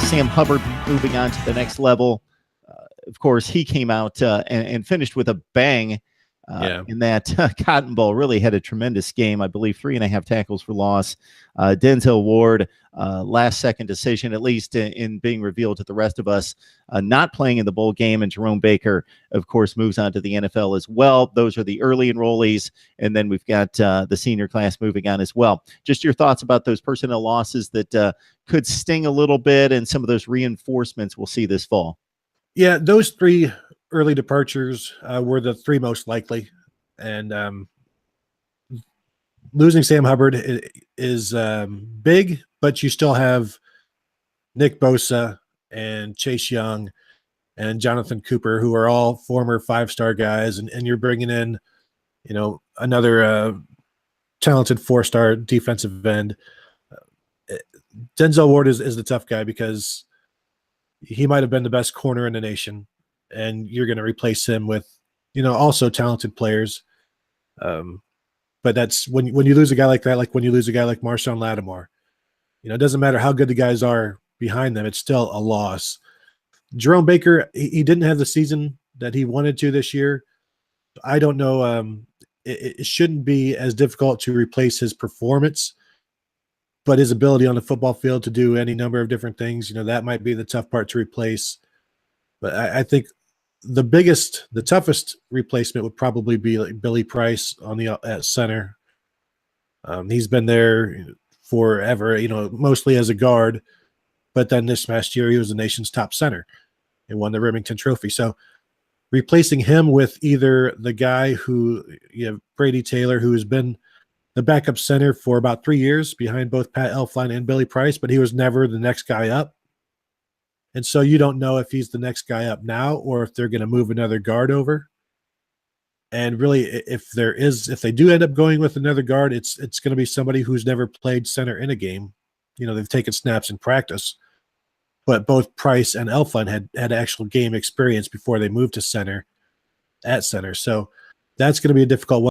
Sam Hubbard moving on to the next level. Of course, he came out and finished with a bang in that Cotton Bowl. Really had a tremendous game. I believe 3.5 tackles for loss. Denzel Ward, last-second decision, at least in being revealed to the rest of us, not playing in the bowl game. And Jerome Baker, of course, moves on to the NFL as well. Those are the early enrollees. And then we've got the senior class moving on as well. Just your thoughts about those personnel losses that could sting a little bit and some of those reinforcements we'll see this fall. Yeah, those 3 early departures were the 3 most likely. And losing Sam Hubbard is big, but you still have Nick Bosa and Chase Young and Jonathan Cooper, who are all former 5-star guys, and you're bringing in, another talented 4-star defensive end. Denzel Ward is the tough guy because he might have been the best corner in the nation, and you're going to replace him with, also talented players. But that's when you lose a guy like that, like when you lose a guy like Marshawn Lattimore, it doesn't matter how good the guys are behind them. It's still a loss. Jerome Baker, he didn't have the season that he wanted to this year. I don't know. It shouldn't be as difficult to replace his performance, but his ability on the football field to do any number of different things, that might be the tough part to replace. But I think the toughest replacement would probably be like Billy Price at center. He's been there forever, mostly as a guard, but then this past year he was the nation's top center and won the Remington Trophy. So replacing him with either the guy who Brady Taylor, who has been the backup center for about 3 years behind both Pat Elflein and Billy Price, but he was never the next guy up. And so you don't know if he's the next guy up now or if they're going to move another guard over. And really, if they do end up going with another guard, it's going to be somebody who's never played center in a game. They've taken snaps in practice, but both Price and Elflein had actual game experience before they moved to center. So that's going to be a difficult one.